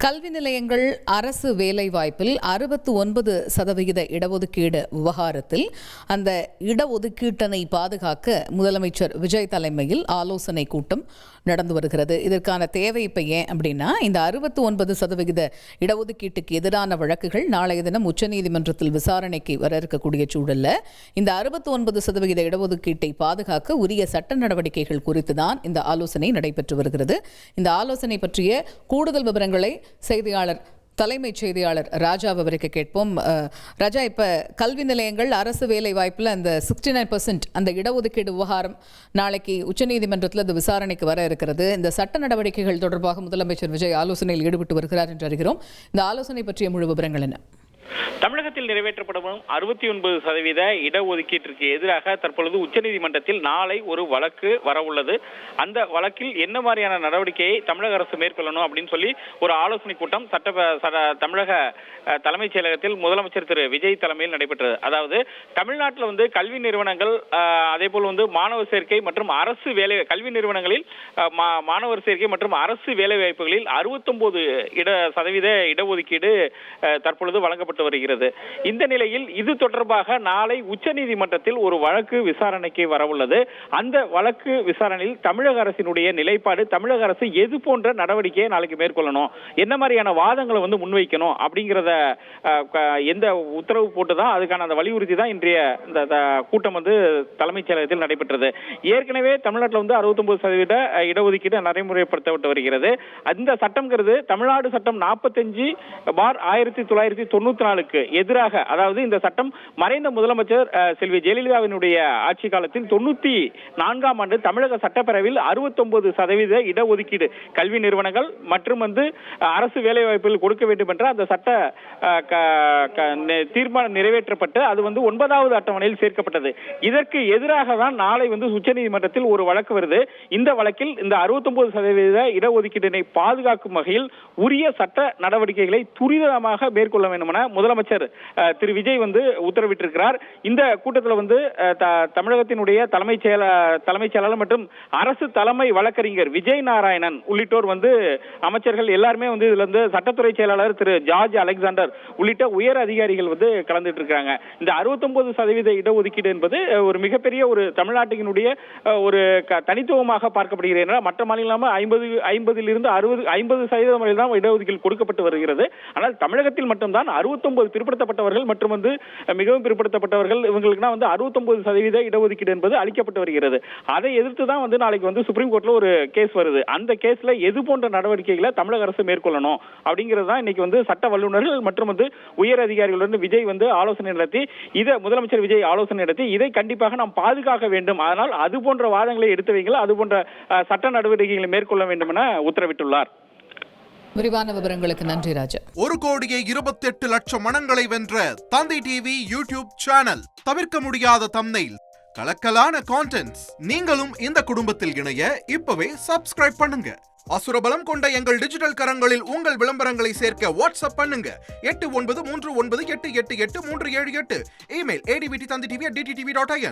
கல்வி நிலையங்கள் அரசு வேலைவாய்ப்பில் 69% இடஒதுக்கீடு விவகாரத்தில் அந்த இடஒதுக்கீட்டினை பாதுகாக்க முதலமைச்சர் விஜய் தலைமையில் ஆலோசனை கூட்டம் நடந்து வருகிறது. இதற்கான தேவை இப்போ ஏன் அப்படின்னா, இந்த 69% இடஒதுக்கீட்டுக்கு எதிரான வழக்குகள் நாளைய தினம் உச்சநீதிமன்றத்தில் விசாரணைக்கு வர இருக்கக்கூடிய சூழல்ல இந்த 69% இடஒதுக்கீட்டை பாதுகாக்க உரிய சட்ட நடவடிக்கைகள் குறித்து தான் இந்த ஆலோசனை நடைபெற்று வருகிறது. இந்த ஆலோசனை பற்றிய கூடுதல் விவரங்களை தலைமைச் செய்தியாளர் ராஜா விவரிக்க கேட்போம். ராஜா, இப்ப கல்வி நிலையங்கள் அரசு வேலை வாய்ப்பில் அந்த 69% அந்த இடஒதுக்கீடு விவகாரம் நாளைக்கு உச்சநீதிமன்றத்தில் அது விசாரணைக்கு வர இருக்கிறது. இந்த சட்ட நடவடிக்கைகள் தொடர்பாக முதலமைச்சர் விஜய் ஆலோசனையில் ஈடுபட்டு வருகிறார் என்று அறிகிறோம். இந்த ஆலோசனை பற்றிய முழு விவரங்கள் என்ன? தமிழகத்தில் நிறைவேற்றப்படும் 69% இடஒதுக்கீட்டிற்கு எதிராக தற்பொழுது உச்சநீதிமன்றத்தில் நாளை ஒரு வழக்கு வரவுள்ளது. அந்த வழக்கில் என்ன மாதிரியான நடவடிக்கையை தமிழக அரசு மேற்கொள்ளணும் அப்படின்னு சொல்லி ஒரு ஆலோசனை கூட்டம் தமிழக தலைமைச் செயலகத்தில் முதலமைச்சர் திரு விஜய் தலைமையில் நடைபெற்றது. அதாவது தமிழ்நாட்டில் கல்வி நிறுவனங்கள் அதே போல் மாணவர் சேர்க்கை மற்றும் அரசு வேலை கல்வி நிறுவனங்களில் மாணவர் சேர்க்கை மற்றும் அரசு வேலை வாய்ப்புகளில் 69% இடஒதுக்கீடு தற்பொழுது வழங்கப்பட்டு வருகிறது. இந்த நிலையில் இது தொடர்பாக நாளை உச்சநீதிமன்றத்தில் ஒரு வழக்கு விசாரணைக்கு வரவுள்ளது. அந்த வழக்கு விசாரணையில் தமிழக அரசினுடைய நிலைப்பாடு, தமிழக அரசு எது போன்ற நடவடிக்கையை நாளைக்கு மேற்கொள்ளணும், என்ன மாதிரியான வாதங்களை முன்வைக்கணும் அப்படிங்கிறத எந்த உத்தரவு போட்டுதான் அதுக்கான அந்த வலியுறுத்தி தான் இன்றைய இந்த கூட்டம் தலைமைச் செயலகத்தில் நடைபெற்றது. ஏற்கனவே தமிழ்நாட்டில் 69% இடஒதுக்கீடு நடைமுறைப்படுத்தப்பட்டு வருகிறது. அந்த சட்டம்ங்கிறது தமிழ்நாடு சட்டம் 45/1994க்கு எதிராக, அதாவது இந்த சட்டம் மறைந்த முதலமைச்சர் செல்வி ஜெயலலிதாவினுடைய ஆட்சி காலத்தில் 94ஆம் ஆண்டு தமிழக சட்டப்பேரவையில் 69% இடஒதுக்கீடு கல்வி நிறுவனங்கள் மற்றும் அரசு வேலைவாய்ப்புகள் கொடுக்க வேண்டும் என்ற அந்த சட்ட தீர்மானம் நிறைவேற்றப்பட்டு அது 9வது அட்டவணையில் சேர்க்கப்பட்டது. இதற்கு எதிராக தான் நாளை உச்சநீதிமன்றத்தில் ஒரு வழக்கு வருது. இந்த வழக்கில் இந்த 69% இடஒதுக்கீட்டினை பாதுகாக்கும் வகையில் உரிய சட்ட நடவடிக்கைகளை துரிதமாக மேற்கொள்ள வேண்டும் என முதலமைச்சர் திரு விஜய் உத்தரவிட்டிருக்கிறார். இந்த கூட்டத்தில் தமிழகத்தினுடைய தலைமைச் செயலாளர் மற்றும் அரசு தலைமை வழக்கறிஞர் விஜய் நாராயணன் உள்ளிட்டோர் அமைச்சர்கள் எல்லாருமே இதுல சட்டத்துறை செயலாளர் திரு ஜார்ஜ் அலெக்சாண்டர் உள்ளிட்ட உயர் அதிகாரிகள் கலந்துட்டு இருக்காங்க. இந்த 69% இடஒதுக்கீடு என்பது ஒரு மிகப்பெரிய ஒரு தமிழ்நாட்டினுடைய ஒரு தனித்துவமாக பார்க்கப்படுகிறது. மற்ற மாநிலம் 50% 50% தான் இடஒதுக்கீடு கொடுக்கப்பட்டு வருகிறது. ஆனால் தமிழகத்தில் மட்டும்தான் 69 பிற்படுத்தப்பட்டவர்கள் மற்றும் மிகவும் பிற்படுத்தப்பட்டவர்கள் இவங்களுக்கு 69% இடஒதுக்கீடு என்பது அளிக்கப்பட்டு வருகிறது. அதை எதிர்த்து தான் நாளைக்கு சுப்ரீம் கோர்ட்ல ஒரு கேஸ் வருது. அந்த கேஸ்ல எது போன்ற நடவடிக்கைகளை தமிழக அரசு மேற்கொள்ளணும் அப்படிங்கிறது தான் இன்னைக்கு சட்ட வல்லுநர்கள் மற்றும் உயர் அதிகாரிகளுடன் விஜய் ஆலோசனை நடத்தி முதலமைச்சர் விஜய் ஆலோசனை நடத்தி இதை கண்டிப்பாக நாம் பாதுகாக்க வேண்டும், அதனால் அது போன்ற வாதங்களை எடுத்து வைங்கள், அது போன்ற சட்ட நடவடிக்கைகளை மேற்கொள்ள வேண்டும் என உத்தரவிட்டுள்ளார். விரிவான விவரங்களுக்கு நன்றி ராஜா. 1,28,00,000 மனங்களை வென்ற தந்தி டிவி யூடியூப் சேனல். தவிர்க்க முடியாத தம்ப்நெயில், கலக்கலான கான்டென்ட்ஸ். நீங்களும் இந்த குடும்பத்தில் இணைய இப்பவே சப்ஸ்கிரைப் பண்ணுங்க. அசுரபலம் கொண்ட எங்கள் டிஜிட்டல் கரங்களில் உங்கள் விளம்பரங்களை சேர்க்க வாட்ஸ்அப் பண்ணுங்க. 8939888838. Email advttv@dttv.in.